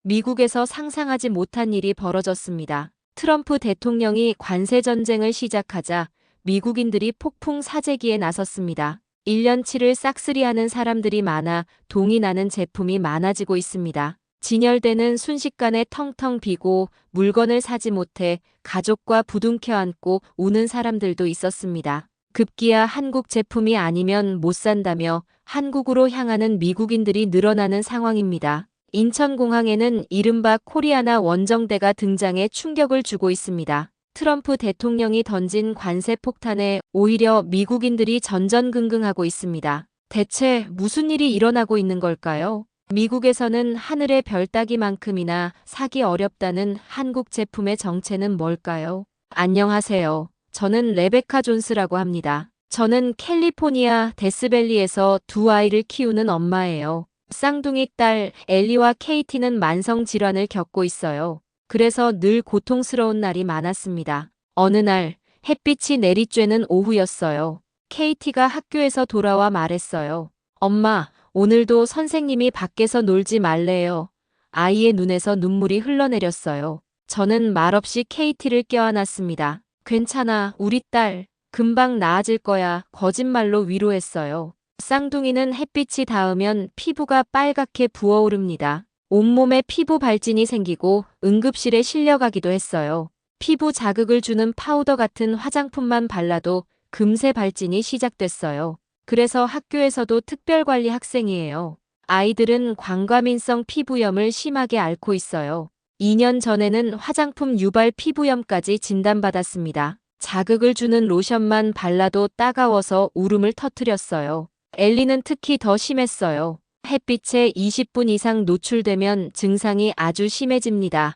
미국에서 상상하지 못한 일이 벌어졌습니다. 트럼프 대통령이 관세 전쟁을 시작하자 미국인들이 폭풍 사재기에 나섰습니다. 1년치를 싹쓸이하는 사람들이 많아 동이 나는 제품이 많아지고 있습니다. 진열대는 순식간에 텅텅 비고 물건을 사지 못해 가족과 부둥켜 안고 우는 사람들도 있었습니다. 급기야 한국 제품이 아니면 못 산다며 한국으로 향하는 미국인들이 늘어나는 상황입니다. 인천공항에는 이른바 코리아나 원정대가 등장해 충격을 주고 있습니다. 트럼프 대통령이 던진 관세 폭탄에 오히려 미국인들이 전전긍긍하고 있습니다. 대체 무슨 일이 일어나고 있는 걸까요? 미국에서는 하늘의 별 따기만큼이나 사기 어렵다는 한국 제품의 정체는 뭘까요? 안녕하세요. 저는 레베카 존스라고 합니다. 저는 캘리포니아 데스밸리에서 두 아이를 키우는 엄마예요. 쌍둥이 딸 엘리와 케이티는 만성 질환을 겪고 있어요. 그래서 늘 고통스러운 날이 많았습니다. 어느 날 햇빛이 내리쬐는 오후였어요. 케이티가 학교에서 돌아와 말했어요. 엄마, 오늘도 선생님이 밖에서 놀지 말래요. 아이의 눈에서 눈물이 흘러내렸어요. 저는 말없이 케이티를 껴안았습니다. 괜찮아, 우리 딸. 금방 나아질 거야. 거짓말로 위로했어요. 쌍둥이는 햇빛이 닿으면 피부가 빨갛게 부어오릅니다. 온몸에 피부 발진이 생기고 응급실에 실려가기도 했어요. 피부 자극을 주는 파우더 같은 화장품만 발라도 금세 발진이 시작됐어요. 그래서 학교에서도 특별관리 학생이에요. 아이들은 광과민성 피부염을 심하게 앓고 있어요. 2년 전에는 화장품 유발 피부염까지 진단받았습니다. 자극을 주는 로션만 발라도 따가워서 울음을 터뜨렸어요. 엘리는 특히 더 심했어요. 햇빛에 20분 이상 노출되면 증상이 아주 심해집니다.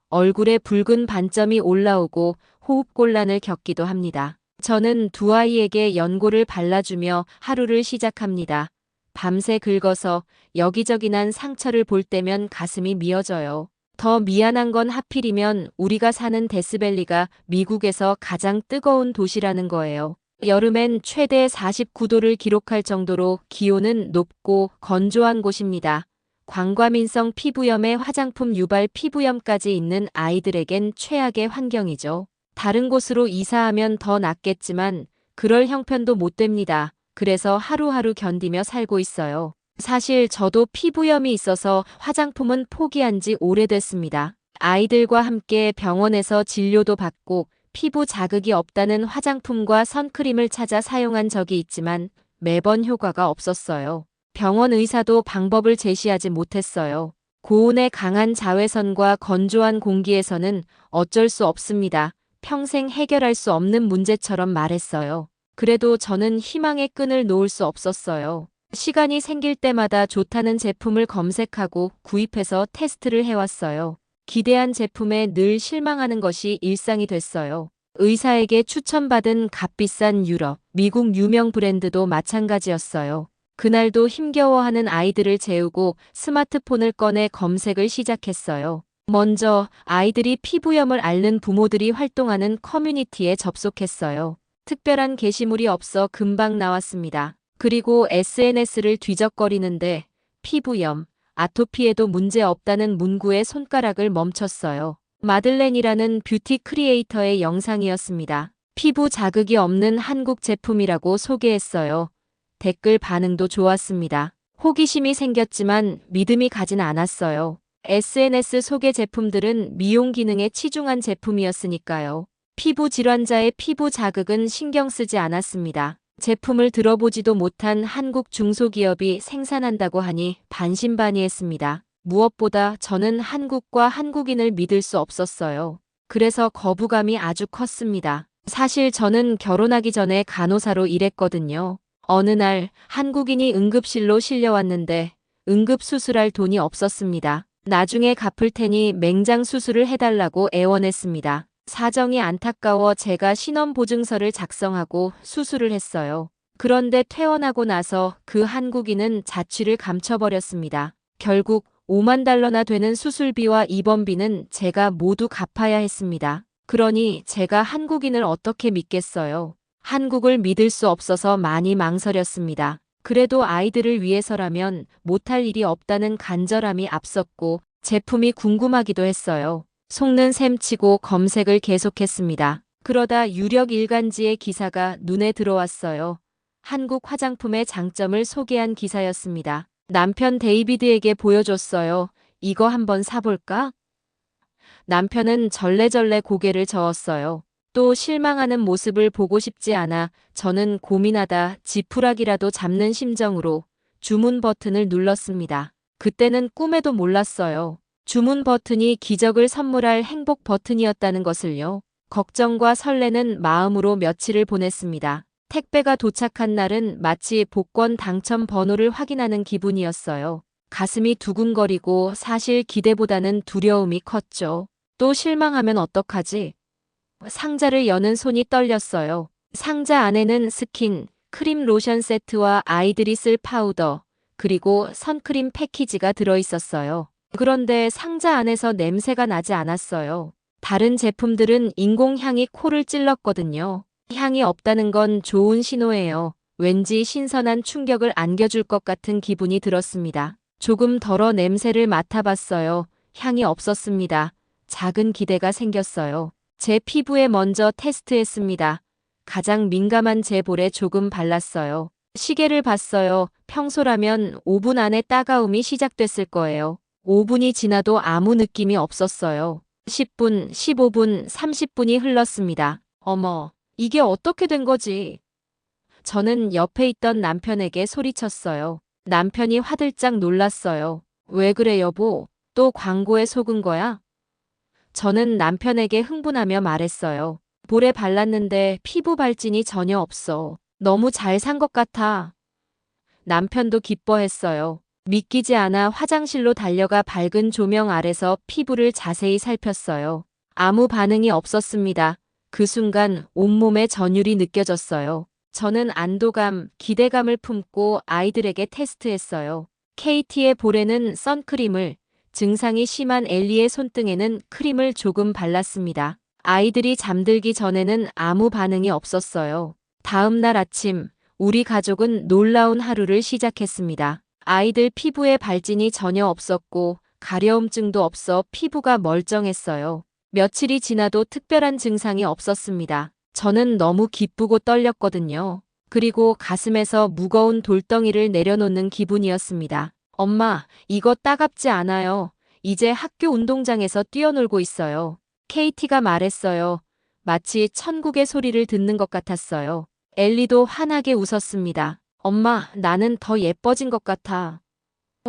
얼굴에 붉은 반점이 올라오고 호흡곤란을 겪기도 합니다. 저는 두 아이에게 연고를 발라주며 하루를 시작합니다. 밤새 긁어서 여기저기 난 상처를 볼 때면 가슴이 미어져요. 더 미안한 건 하필이면 우리가 사는 데스밸리가 미국에서 가장 뜨거운 도시라는 거예요. 여름엔 최대 49도를 기록할 정도로 기온은 높고 건조한 곳입니다. 광과민성 피부염에 화장품 유발 피부염까지 있는 아이들에겐 최악의 환경이죠. 다른 곳으로 이사하면 더 낫겠지만 그럴 형편도 못 됩니다. 그래서 하루하루 견디며 살고 있어요. 사실 저도 피부염이 있어서 화장품은 포기한 지 오래됐습니다. 아이들과 함께 병원에서 진료도 받고 피부 자극이 없다는 화장품과 선크림을 찾아 사용한 적이 있지만 매번 효과가 없었어요. 병원 의사도 방법을 제시하지 못했어요. 고온의 강한 자외선과 건조한 공기에서는 어쩔 수 없습니다. 평생 해결할 수 없는 문제처럼 말했어요. 그래도 저는 희망의 끈을 놓을 수 없었어요. 시간이 생길 때마다 좋다는 제품을 검색하고 구입해서 테스트를 해왔어요. 기대한 제품에 늘 실망하는 것이 일상이 됐어요. 의사에게 추천받은 값비싼 유럽, 미국 유명 브랜드도 마찬가지였어요. 그날도 힘겨워하는 아이들을 재우고 스마트폰을 꺼내 검색을 시작했어요. 먼저 아이들이 피부염을 앓는 부모들이 활동하는 커뮤니티에 접속했어요. 특별한 게시물이 없어 금방 나왔습니다. 그리고 SNS를 뒤적거리는데 피부염, 아토피에도 문제 없다는 문구에 손가락을 멈췄어요. 마들렌이라는 뷰티 크리에이터의 영상이었습니다. 피부 자극이 없는 한국 제품이라고 소개했어요. 댓글 반응도 좋았습니다. 호기심이 생겼지만 믿음이 가진 않았어요. SNS 소개 제품들은 미용 기능에 치중한 제품이었으니까요. 피부 질환자의 피부 자극은 신경 쓰지 않았습니다. 제품을 들어보지도 못한 한국 중소기업이 생산한다고 하니 반신반의했습니다. 무엇보다 저는 한국과 한국인을 믿을 수 없었어요. 그래서 거부감이 아주 컸습니다. 사실 저는 결혼하기 전에 간호사로 일했거든요. 어느 날 한국인이 응급실로 실려왔는데 응급수술할 돈이 없었습니다. 나중에 갚을 테니 맹장 수술을 해달라고 애원했습니다. 사정이 안타까워 제가 신원보증서를 작성하고 수술을 했어요. 그런데 퇴원하고 나서 그 한국인은 자취를 감춰버렸습니다. 결국 5만 달러나 되는 수술비와 입원비는 제가 모두 갚아야 했습니다. 그러니 제가 한국인을 어떻게 믿겠어요? 한국을 믿을 수 없어서 많이 망설였습니다. 그래도 아이들을 위해서라면 못할 일이 없다는 간절함이 앞섰고 제품이 궁금하기도 했어요. 속는 셈 치고 검색을 계속했습니다. 그러다 유력 일간지의 기사가 눈에 들어왔어요. 한국 화장품의 장점을 소개한 기사였습니다. 남편 데이비드에게 보여줬어요. 이거 한번 사볼까? 남편은 절레절레 고개를 저었어요. 또 실망하는 모습을 보고 싶지 않아 저는 고민하다 지푸라기라도 잡는 심정으로 주문 버튼을 눌렀습니다. 그때는 꿈에도 몰랐어요. 주문 버튼이 기적을 선물할 행복 버튼이었다는 것을요. 걱정과 설레는 마음으로 며칠을 보냈습니다. 택배가 도착한 날은 마치 복권 당첨 번호를 확인하는 기분이었어요. 가슴이 두근거리고 사실 기대보다는 두려움이 컸죠. 또 실망하면 어떡하지? 상자를 여는 손이 떨렸어요. 상자 안에는 스킨, 크림 로션 세트와 아이들이 쓸 파우더, 그리고 선크림 패키지가 들어있었어요. 그런데 상자 안에서 냄새가 나지 않았어요. 다른 제품들은 인공향이 코를 찔렀거든요. 향이 없다는 건 좋은 신호예요. 왠지 신선한 충격을 안겨줄 것 같은 기분이 들었습니다. 조금 덜어 냄새를 맡아봤어요. 향이 없었습니다. 작은 기대가 생겼어요. 제 피부에 먼저 테스트했습니다. 가장 민감한 제 볼에 조금 발랐어요. 시계를 봤어요. 평소라면 5분 안에 따가움이 시작됐을 거예요. 5분이 지나도 아무 느낌이 없었어요. 10분, 15분, 30분이 흘렀습니다. 어머, 이게 어떻게 된 거지? 저는 옆에 있던 남편에게 소리쳤어요. 남편이 화들짝 놀랐어요. 왜 그래 여보? 또 광고에 속은 거야? 저는 남편에게 흥분하며 말했어요. 볼에 발랐는데 피부 발진이 전혀 없어. 너무 잘 산 것 같아. 남편도 기뻐했어요. 믿기지 않아 화장실로 달려가 밝은 조명 아래서 피부를 자세히 살폈어요. 아무 반응이 없었습니다. 그 순간 온몸에 전율이 느껴졌어요. 저는 안도감, 기대감을 품고 아이들에게 테스트했어요. KT의 볼에는 선크림을, 증상이 심한 엘리의 손등에는 크림을 조금 발랐습니다. 아이들이 잠들기 전에는 아무 반응이 없었어요. 다음 날 아침, 우리 가족은 놀라운 하루를 시작했습니다. 아이들 피부에 발진이 전혀 없었고 가려움증도 없어 피부가 멀쩡했어요. 며칠이 지나도 특별한 증상이 없었습니다. 저는 너무 기쁘고 떨렸거든요. 그리고 가슴에서 무거운 돌덩이를 내려놓는 기분이었습니다. 엄마, 이거 따갑지 않아요. 이제 학교 운동장에서 뛰어놀고 있어요. KT가 말했어요. 마치 천국의 소리를 듣는 것 같았어요. 엘리도 환하게 웃었습니다. 엄마, 나는 더 예뻐진 것 같아.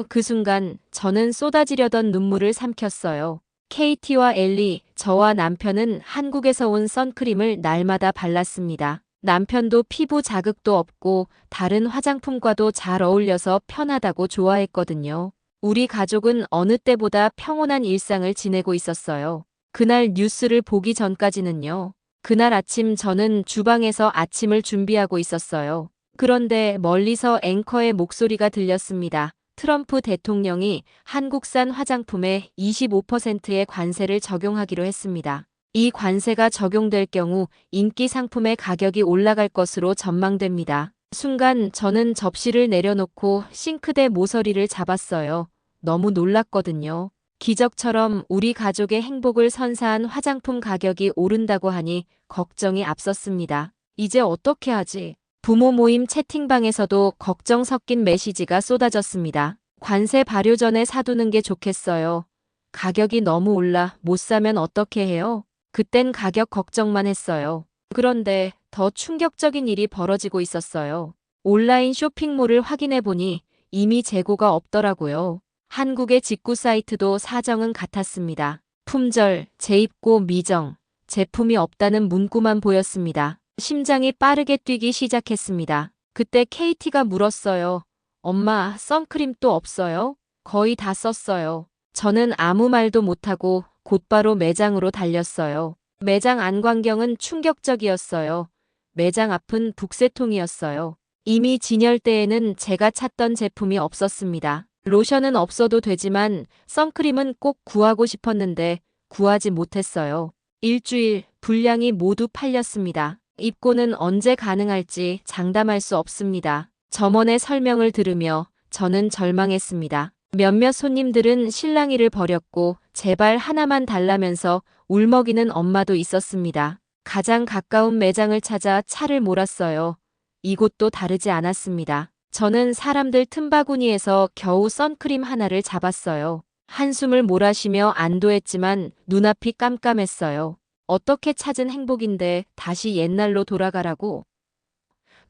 그 순간 저는 쏟아지려던 눈물을 삼켰어요. KT와 엘리, 저와 남편은 한국에서 온 선크림을 날마다 발랐습니다. 남편도 피부 자극도 없고 다른 화장품과도 잘 어울려서 편하다고 좋아했거든요. 우리 가족은 어느 때보다 평온한 일상을 지내고 있었어요. 그날 뉴스를 보기 전까지는요. 그날 아침 저는 주방에서 아침을 준비하고 있었어요. 그런데 멀리서 앵커의 목소리가 들렸습니다. 트럼프 대통령이 한국산 화장품에 25%의 관세를 적용하기로 했습니다. 이 관세가 적용될 경우 인기 상품의 가격이 올라갈 것으로 전망됩니다. 순간 저는 접시를 내려놓고 싱크대 모서리를 잡았어요. 너무 놀랐거든요. 기적처럼 우리 가족의 행복을 선사한 화장품 가격이 오른다고 하니 걱정이 앞섰습니다. 이제 어떻게 하지? 부모 모임 채팅방에서도 걱정 섞인 메시지가 쏟아졌습니다. 관세 발효 전에 사두는 게 좋겠어요. 가격이 너무 올라 못 사면 어떻게 해요? 그땐 가격 걱정만 했어요. 그런데 더 충격적인 일이 벌어지고 있었어요. 온라인 쇼핑몰을 확인해 보니 이미 재고가 없더라고요. 한국의 직구 사이트도 사정은 같았습니다. 품절, 재입고 미정, 제품이 없다는 문구만 보였습니다. 심장이 빠르게 뛰기 시작했습니다. 그때 KT가 물었어요. 엄마, 선크림 또 없어요? 거의 다 썼어요. 저는 아무 말도 못하고 곧바로 매장으로 달렸어요. 매장 안 광경은 충격적이었어요. 매장 앞은 북새통이었어요. 이미 진열대에는 제가 찾던 제품이 없었습니다. 로션은 없어도 되지만 선크림은 꼭 구하고 싶었는데 구하지 못했어요. 일주일, 분량이 모두 팔렸습니다. 입고는 언제 가능할지 장담할 수 없습니다. 점원의 설명을 들으며 저는 절망했습니다. 몇몇 손님들은 실랑이를 벌였고 제발 하나만 달라면서 울먹이는 엄마도 있었습니다. 가장 가까운 매장을 찾아 차를 몰았어요. 이곳도 다르지 않았습니다. 저는 사람들 틈바구니에서 겨우 선크림 하나를 잡았어요. 한숨을 몰아쉬며 안도했지만 눈앞이 깜깜했어요. 어떻게 찾은 행복인데 다시 옛날로 돌아가라고?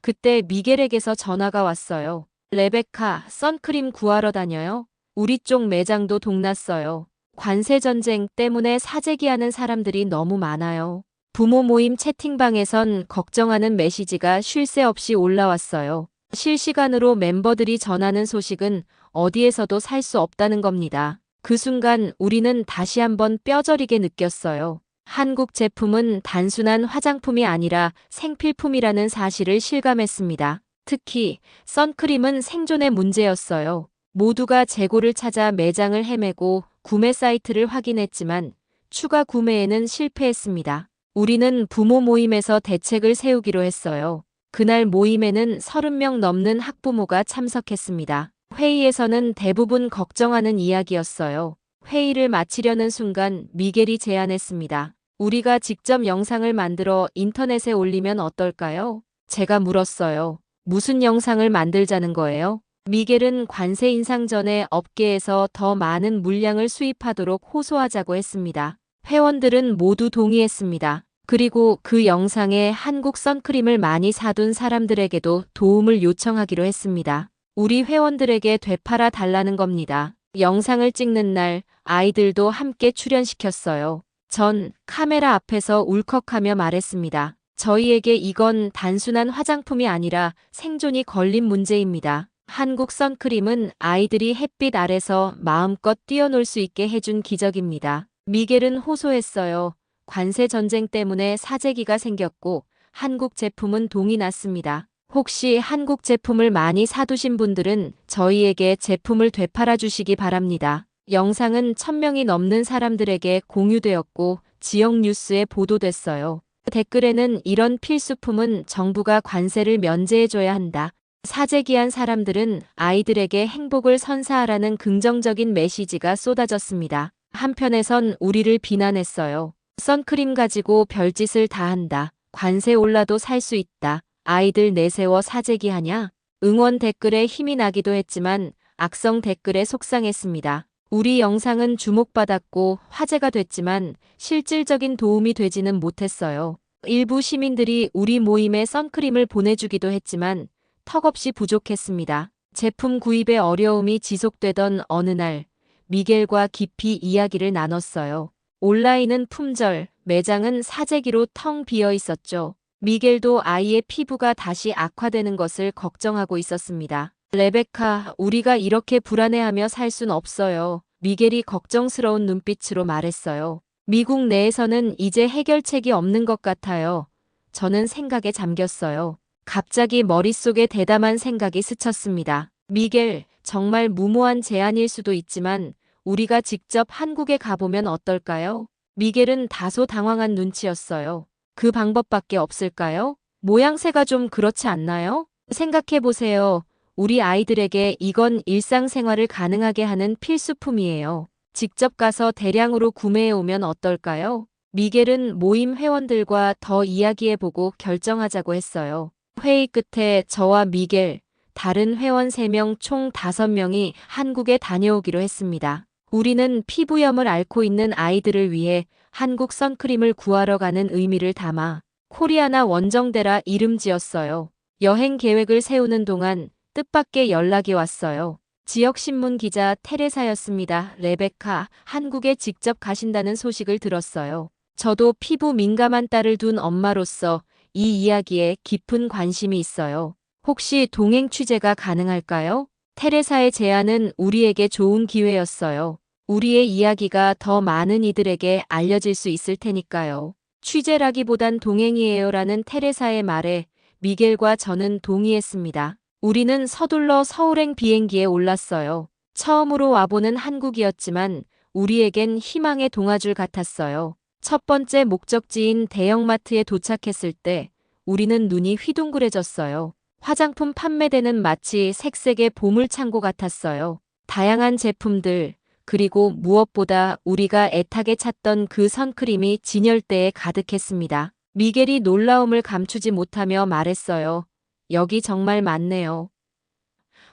그때 미겔에게서 전화가 왔어요. 레베카, 선크림 구하러 다녀요? 우리 쪽 매장도 동났어요. 관세 전쟁 때문에 사재기하는 사람들이 너무 많아요. 부모 모임 채팅방에선 걱정하는 메시지가 쉴 새 없이 올라왔어요. 실시간으로 멤버들이 전하는 소식은 어디에서도 살 수 없다는 겁니다. 그 순간 우리는 다시 한번 뼈저리게 느꼈어요. 한국 제품은 단순한 화장품이 아니라 생필품이라는 사실을 실감했습니다. 특히 선크림은 생존의 문제였어요. 모두가 재고를 찾아 매장을 헤매고 구매 사이트를 확인했지만 추가 구매에는 실패했습니다. 우리는 부모 모임에서 대책을 세우기로 했어요. 그날 모임에는 30명 넘는 학부모가 참석했습니다. 회의에서는 대부분 걱정하는 이야기였어요. 회의를 마치려는 순간 미겔이 제안했습니다. 우리가 직접 영상을 만들어 인터넷에 올리면 어떨까요? 제가 물었어요. 무슨 영상을 만들자는 거예요? 미겔은 관세 인상 전에 업계에서 더 많은 물량을 수입하도록 호소하자고 했습니다. 회원들은 모두 동의했습니다. 그리고 그 영상에 한국 선크림을 많이 사둔 사람들에게도 도움을 요청하기로 했습니다. 우리 회원들에게 되팔아 달라는 겁니다. 영상을 찍는 날 아이들도 함께 출연시켰어요. 전 카메라 앞에서 울컥하며 말했습니다. 저희에게 이건 단순한 화장품이 아니라 생존이 걸린 문제입니다. 한국 선크림은 아이들이 햇빛 아래서 마음껏 뛰어놀 수 있게 해준 기적입니다. 미겔은 호소했어요. 관세 전쟁 때문에 사재기가 생겼고 한국 제품은 동이 났습니다. 혹시 한국 제품을 많이 사두신 분들은 저희에게 제품을 되팔아 주시기 바랍니다. 영상은 1000명이 넘는 사람들에게 공유되었고 지역 뉴스에 보도됐어요. 댓글에는 이런 필수품은 정부가 관세를 면제해줘야 한다. 사재기한 사람들은 아이들에게 행복을 선사하라는 긍정적인 메시지가 쏟아졌습니다. 한편에선 우리를 비난했어요. 선크림 가지고 별짓을 다 한다. 관세 올라도 살 수 있다. 아이들 내세워 사재기하냐? 응원 댓글에 힘이 나기도 했지만 악성 댓글에 속상했습니다. 우리 영상은 주목받았고 화제가 됐지만 실질적인 도움이 되지는 못했어요. 일부 시민들이 우리 모임에 선크림을 보내주기도 했지만 턱없이 부족했습니다. 제품 구입에 어려움이 지속되던 어느 날 미겔과 깊이 이야기를 나눴어요. 온라인은 품절, 매장은 사재기로 텅 비어 있었죠. 미겔도 아이의 피부가 다시 악화되는 것을 걱정하고 있었습니다. 레베카, 우리가 이렇게 불안해하며 살 순 없어요. 미겔이 걱정스러운 눈빛으로 말했어요. 미국 내에서는 이제 해결책이 없는 것 같아요. 저는 생각에 잠겼어요. 갑자기 머릿속에 대담한 생각이 스쳤습니다. 미겔, 정말 무모한 제안일 수도 있지만 우리가 직접 한국에 가보면 어떨까요? 미겔은 다소 당황한 눈치였어요. 그 방법밖에 없을까요? 모양새가 좀 그렇지 않나요? 생각해보세요. 우리 아이들에게 이건 일상생활을 가능하게 하는 필수품이에요. 직접 가서 대량으로 구매해오면 어떨까요? 미겔은 모임 회원들과 더 이야기해보고 결정하자고 했어요. 회의 끝에 저와 미겔, 다른 회원 3명 총 5명이 한국에 다녀오기로 했습니다. 우리는 피부염을 앓고 있는 아이들을 위해 한국 선크림을 구하러 가는 의미를 담아 코리아나 원정대라 이름 지었어요. 여행 계획을 세우는 동안 뜻밖의 연락이 왔어요. 지역신문 기자 테레사였습니다. 레베카, 한국에 직접 가신다는 소식을 들었어요. 저도 피부 민감한 딸을 둔 엄마로서 이 이야기에 깊은 관심이 있어요. 혹시 동행 취재가 가능할까요? 테레사의 제안은 우리에게 좋은 기회였어요. 우리의 이야기가 더 많은 이들에게 알려질 수 있을 테니까요. 취재라기보단 동행이에요라는 테레사의 말에 미겔과 저는 동의했습니다. 우리는 서둘러 서울행 비행기에 올랐어요. 처음으로 와보는 한국이었지만 우리에겐 희망의 동화줄 같았어요. 첫 번째 목적지인 대형마트에 도착했을 때 우리는 눈이 휘둥그레졌어요. 화장품 판매대는 마치 색색의 보물창고 같았어요. 다양한 제품들, 그리고 무엇보다 우리가 애타게 찾던 그 선크림이 진열대에 가득했습니다. 미겔이 놀라움을 감추지 못하며 말했어요. 여기 정말 많네요.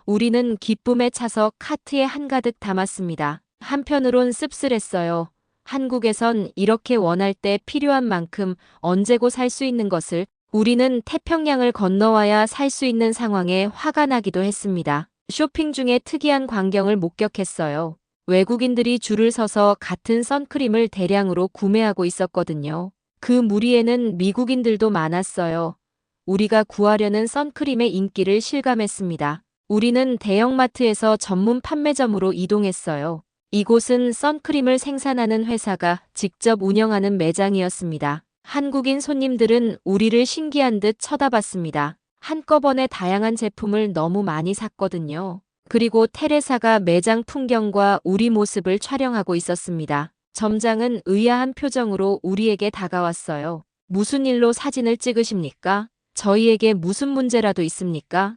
우리는 기쁨에 차서 카트에 한가득 담았습니다. 한편으론 씁쓸했어요. 한국에선 이렇게 원할 때 필요한 만큼 언제고 살 수 있는 것을 우리는 태평양을 건너와야 살 수 있는 상황에 화가 나기도 했습니다. 쇼핑 중에 특이한 광경을 목격했어요. 외국인들이 줄을 서서 같은 선크림을 대량으로 구매하고 있었거든요. 그 무리에는 미국인들도 많았어요. 우리가 구하려는 선크림의 인기를 실감했습니다. 우리는 대형마트에서 전문 판매점으로 이동했어요. 이곳은 선크림을 생산하는 회사가 직접 운영하는 매장이었습니다. 한국인 손님들은 우리를 신기한 듯 쳐다봤습니다. 한꺼번에 다양한 제품을 너무 많이 샀거든요. 그리고 테레사가 매장 풍경과 우리 모습을 촬영하고 있었습니다. 점장은 의아한 표정으로 우리에게 다가왔어요. 무슨 일로 사진을 찍으십니까? 저희에게 무슨 문제라도 있습니까?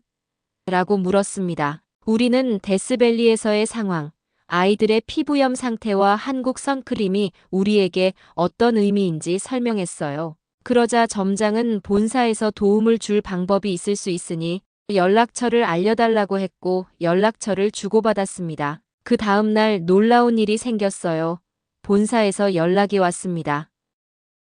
라고 물었습니다. 우리는 데스밸리에서의 상황, 아이들의 피부염 상태와 한국 선크림이 우리에게 어떤 의미인지 설명했어요. 그러자 점장은 본사에서 도움을 줄 방법이 있을 수 있으니 연락처를 알려달라고 했고 연락처를 주고받았습니다. 그 다음날 놀라운 일이 생겼어요. 본사에서 연락이 왔습니다.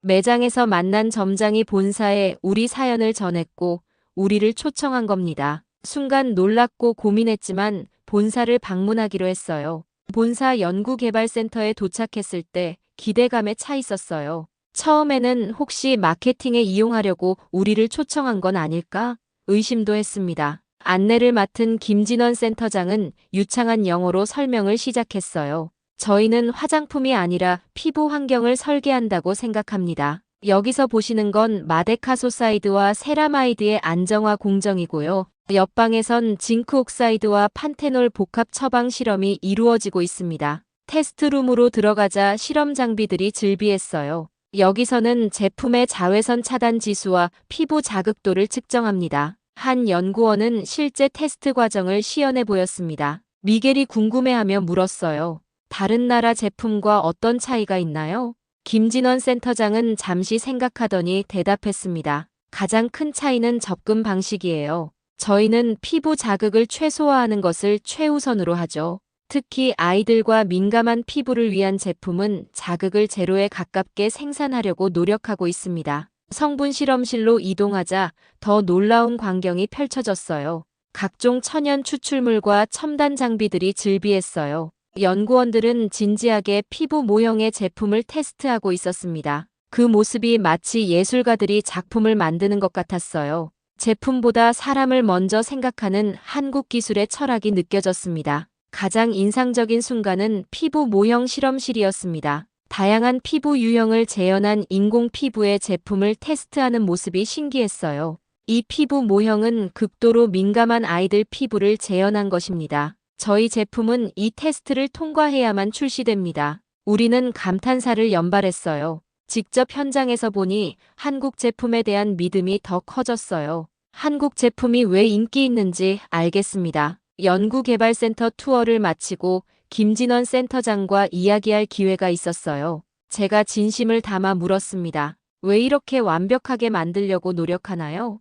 매장에서 만난 점장이 본사에 우리 사연을 전했고 우리를 초청한 겁니다. 순간 놀랍고 고민했지만 본사를 방문하기로 했어요. 본사 연구개발센터에 도착했을 때 기대감에 차 있었어요. 처음에는 혹시 마케팅에 이용하려고 우리를 초청한 건 아닐까? 의심도 했습니다. 안내를 맡은 김진원 센터장은 유창한 영어로 설명을 시작했어요. 저희는 화장품이 아니라 피부 환경을 설계한다고 생각합니다. 여기서 보시는 건 마데카소사이드와 세라마이드의 안정화 공정이고요. 옆방에선 징크옥사이드와 판테놀 복합 처방 실험이 이루어지고 있습니다. 테스트룸으로 들어가자 실험 장비들이 즐비했어요. 여기서는 제품의 자외선 차단 지수와 피부 자극도를 측정합니다. 한 연구원은 실제 테스트 과정을 시연해 보였습니다. 미겔이 궁금해하며 물었어요. 다른 나라 제품과 어떤 차이가 있나요? 김진원 센터장은 잠시 생각하더니 대답했습니다. 가장 큰 차이는 접근 방식이에요. 저희는 피부 자극을 최소화하는 것을 최우선으로 하죠. 특히 아이들과 민감한 피부를 위한 제품은 자극을 제로에 가깝게 생산하려고 노력하고 있습니다. 성분 실험실로 이동하자 더 놀라운 광경이 펼쳐졌어요. 각종 천연 추출물과 첨단 장비들이 즐비했어요. 연구원들은 진지하게 피부 모형의 제품을 테스트하고 있었습니다. 그 모습이 마치 예술가들이 작품을 만드는 것 같았어요. 제품보다 사람을 먼저 생각하는 한국 기술의 철학이 느껴졌습니다. 가장 인상적인 순간은 피부 모형 실험실이었습니다. 다양한 피부 유형을 재현한 인공 피부의 제품을 테스트하는 모습이 신기했어요. 이 피부 모형은 극도로 민감한 아이들 피부를 재현한 것입니다. 저희 제품은 이 테스트를 통과해야만 출시됩니다. 우리는 감탄사를 연발했어요. 직접 현장에서 보니 한국 제품에 대한 믿음이 더 커졌어요. 한국 제품이 왜 인기 있는지 알겠습니다. 연구개발센터 투어를 마치고 김진원 센터장과 이야기할 기회가 있었어요. 제가 진심을 담아 물었습니다. 왜 이렇게 완벽하게 만들려고 노력하나요?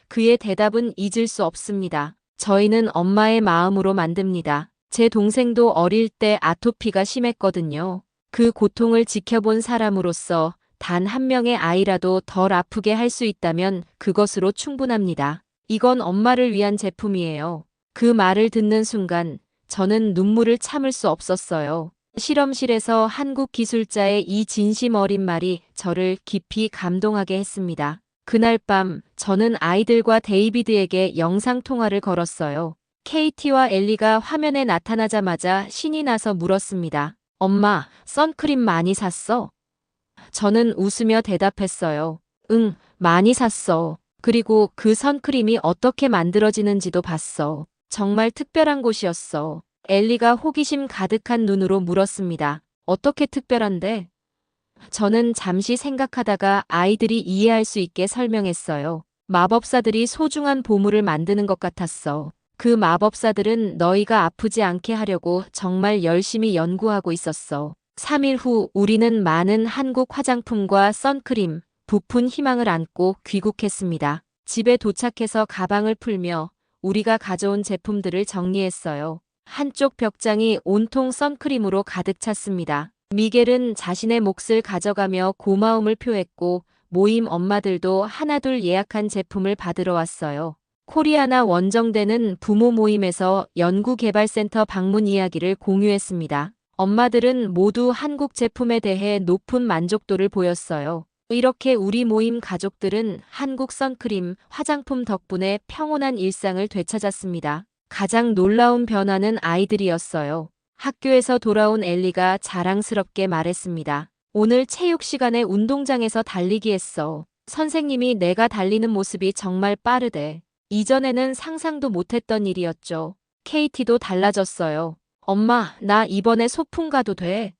그의 대답은 잊을 수 없습니다. 저희는 엄마의 마음으로 만듭니다. 제 동생도 어릴 때 아토피가 심했거든요. 그 고통을 지켜본 사람으로서 단 한 명의 아이라도 덜 아프게 할 수 있다면 그것으로 충분합니다. 이건 엄마를 위한 제품이에요. 그 말을 듣는 순간 저는 눈물을 참을 수 없었어요. 실험실에서 한국 기술자의 이 진심 어린 말이 저를 깊이 감동하게 했습니다. 그날 밤 저는 아이들과 데이비드에게 영상통화를 걸었어요. 케이티와 엘리가 화면에 나타나자마자 신이 나서 물었습니다. 엄마, 선크림 많이 샀어? 저는 웃으며 대답했어요. 응, 많이 샀어. 그리고 그 선크림이 어떻게 만들어지는지도 봤어. 정말 특별한 곳이었어. 엘리가 호기심 가득한 눈으로 물었습니다. 어떻게 특별한데? 저는 잠시 생각하다가 아이들이 이해할 수 있게 설명했어요. 마법사들이 소중한 보물을 만드는 것 같았어. 그 마법사들은 너희가 아프지 않게 하려고 정말 열심히 연구하고 있었어. 3일 후 우리는 많은 한국 화장품과 선크림, 부푼 희망을 안고 귀국했습니다. 집에 도착해서 가방을 풀며 우리가 가져온 제품들을 정리했어요. 한쪽 벽장이 온통 선크림으로 가득 찼습니다. 미겔은 자신의 몫을 가져가며 고마움을 표했고 모임 엄마들도 하나둘 예약한 제품을 받으러 왔어요. 코리아나 원정대는 부모 모임에서 연구개발센터 방문 이야기를 공유했습니다. 엄마들은 모두 한국 제품에 대해 높은 만족도를 보였어요. 이렇게 우리 모임 가족들은 한국 선크림, 화장품 덕분에 평온한 일상을 되찾았습니다. 가장 놀라운 변화는 아이들이었어요. 학교에서 돌아온 엘리가 자랑스럽게 말했습니다. 오늘 체육 시간에 운동장에서 달리기 했어. 선생님이 내가 달리는 모습이 정말 빠르대. 이전에는 상상도 못했던 일이었죠. KT도 달라졌어요. 엄마, 나 이번에 소풍 가도 돼?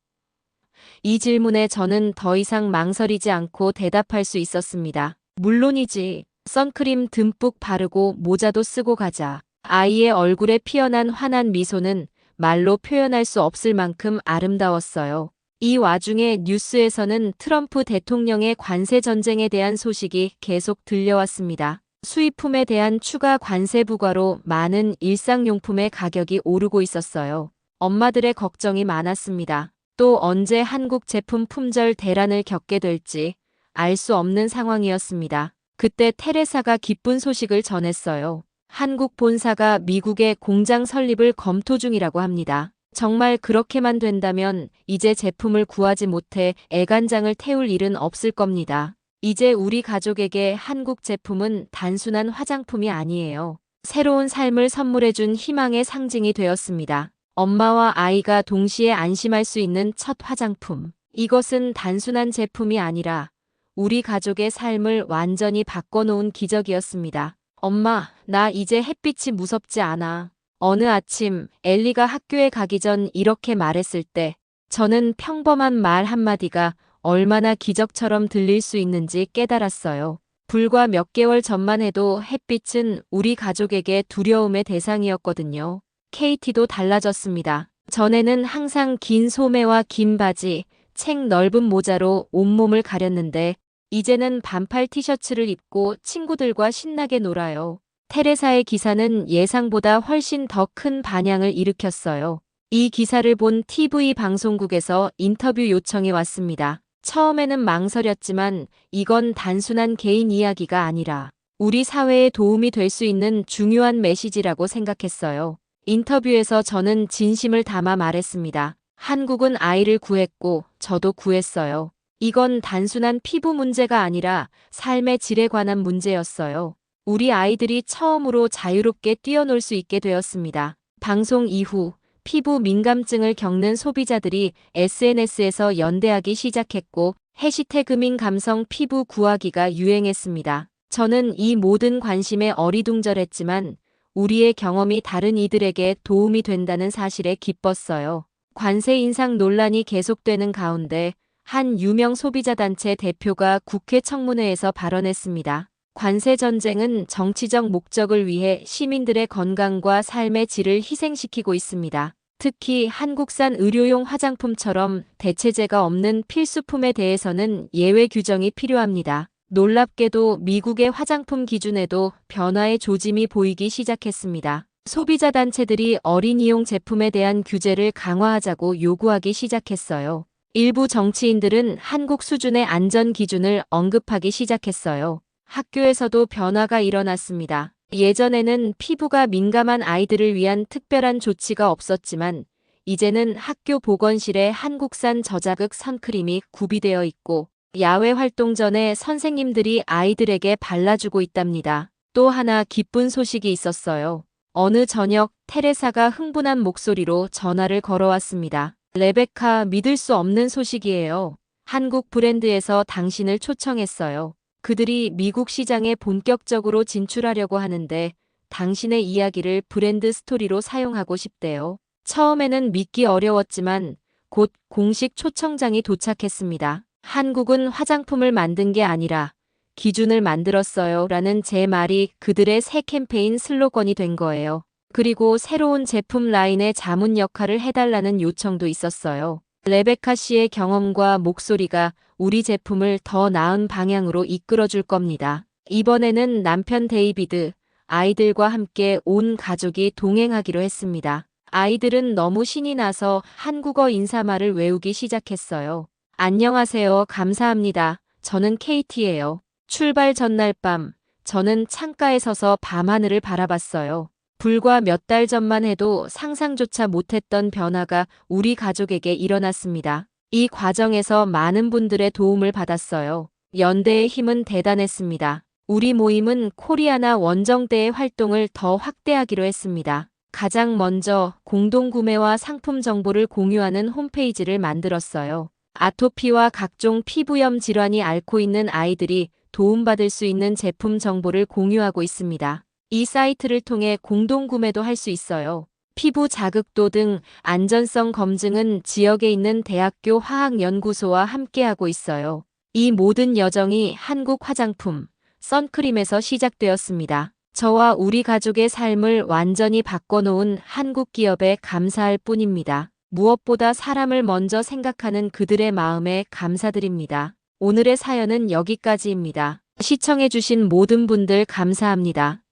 이 질문에 저는 더 이상 망설이지 않고 대답할 수 있었습니다. 물론이지. 선크림 듬뿍 바르고 모자도 쓰고 가자. 아이의 얼굴에 피어난 환한 미소는 말로 표현할 수 없을 만큼 아름다웠어요. 이 와중에 뉴스에서는 트럼프 대통령의 관세 전쟁에 대한 소식이 계속 들려왔습니다. 수입품에 대한 추가 관세 부과로 많은 일상용품의 가격이 오르고 있었어요. 엄마들의 걱정이 많았습니다. 또 언제 한국 제품 품절 대란을 겪게 될지 알 수 없는 상황이었습니다. 그때 테레사가 기쁜 소식을 전했어요. 한국 본사가 미국에 공장 설립을 검토 중이라고 합니다. 정말 그렇게만 된다면 이제 제품을 구하지 못해 애간장을 태울 일은 없을 겁니다. 이제 우리 가족에게 한국 제품은 단순한 화장품이 아니에요. 새로운 삶을 선물해준 희망의 상징이 되었습니다. 엄마와 아이가 동시에 안심할 수 있는 첫 화장품. 이것은 단순한 제품이 아니라 우리 가족의 삶을 완전히 바꿔놓은 기적이었습니다. 엄마, 나 이제 햇빛이 무섭지 않아. 어느 아침 엘리가 학교에 가기 전 이렇게 말했을 때 저는 평범한 말 한마디가 얼마나 기적처럼 들릴 수 있는지 깨달았어요. 불과 몇 개월 전만 해도 햇빛은 우리 가족에게 두려움의 대상이었거든요. KT도 달라졌습니다. 전에는 항상 긴 소매와 긴 바지, 책 넓은 모자로 온몸을 가렸는데 이제는 반팔 티셔츠를 입고 친구들과 신나게 놀아요. 테레사의 기사는 예상보다 훨씬 더 큰 반향을 일으켰어요. 이 기사를 본 TV 방송국에서 인터뷰 요청이 왔습니다. 처음에는 망설였지만 이건 단순한 개인 이야기가 아니라 우리 사회에 도움이 될 수 있는 중요한 메시지라고 생각했어요. 인터뷰에서 저는 진심을 담아 말했습니다. 한국은 아이를 구했고 저도 구했어요. 이건 단순한 피부 문제가 아니라 삶의 질에 관한 문제였어요. 우리 아이들이 처음으로 자유롭게 뛰어놀 수 있게 되었습니다. 방송 이후 피부 민감증을 겪는 소비자들이 SNS에서 연대하기 시작했고 해시태그민 감성 피부 구하기가 유행했습니다. 저는 이 모든 관심에 어리둥절했지만 우리의 경험이 다른 이들에게 도움이 된다는 사실에 기뻤어요. 관세 인상 논란이 계속되는 가운데 한 유명 소비자 단체 대표가 국회 청문회에서 발언했습니다. 관세 전쟁은 정치적 목적을 위해 시민들의 건강과 삶의 질을 희생시키고 있습니다. 특히 한국산 의료용 화장품처럼 대체제가 없는 필수품에 대해서는 예외 규정이 필요합니다. 놀랍게도 미국의 화장품 기준에도 변화의 조짐이 보이기 시작했습니다. 소비자 단체들이 어린이용 제품에 대한 규제를 강화하자고 요구하기 시작했어요. 일부 정치인들은 한국 수준의 안전 기준을 언급하기 시작했어요. 학교에서도 변화가 일어났습니다. 예전에는 피부가 민감한 아이들을 위한 특별한 조치가 없었지만 이제는 학교 보건실에 한국산 저자극 선크림이 구비되어 있고 야외 활동 전에 선생님들이 아이들에게 발라주고 있답니다. 또 하나 기쁜 소식이 있었어요. 어느 저녁 테레사가 흥분한 목소리로 전화를 걸어왔습니다. 레베카, 믿을 수 없는 소식이에요. 한국 브랜드에서 당신을 초청했어요. 그들이 미국 시장에 본격적으로 진출하려고 하는데 당신의 이야기를 브랜드 스토리로 사용하고 싶대요. 처음에는 믿기 어려웠지만 곧 공식 초청장이 도착했습니다. 한국은 화장품을 만든 게 아니라 기준을 만들었어요 라는 제 말이 그들의 새 캠페인 슬로건이 된 거예요. 그리고 새로운 제품 라인의 자문 역할을 해달라는 요청도 있었어요. 레베카 씨의 경험과 목소리가 우리 제품을 더 나은 방향으로 이끌어줄 겁니다. 이번에는 남편 데이비드, 아이들과 함께 온 가족이 동행하기로 했습니다. 아이들은 너무 신이 나서 한국어 인사말을 외우기 시작했어요. 안녕하세요. 감사합니다. 저는 케이티예요. 출발 전날 밤, 저는 창가에 서서 밤하늘을 바라봤어요. 불과 몇 달 전만 해도 상상조차 못했던 변화가 우리 가족에게 일어났습니다. 이 과정에서 많은 분들의 도움을 받았어요. 연대의 힘은 대단했습니다. 우리 모임은 코리아나 원정대의 활동을 더 확대하기로 했습니다. 가장 먼저 공동구매와 상품 정보를 공유하는 홈페이지를 만들었어요. 아토피와 각종 피부염 질환이 앓고 있는 아이들이 도움받을 수 있는 제품 정보를 공유하고 있습니다. 이 사이트를 통해 공동구매도 할 수 있어요. 피부 자극도 등 안전성 검증은 지역에 있는 대학교 화학연구소와 함께하고 있어요. 이 모든 여정이 한국 화장품, 선크림에서 시작되었습니다. 저와 우리 가족의 삶을 완전히 바꿔놓은 한국 기업에 감사할 뿐입니다. 무엇보다 사람을 먼저 생각하는 그들의 마음에 감사드립니다. 오늘의 사연은 여기까지입니다. 시청해주신 모든 분들 감사합니다.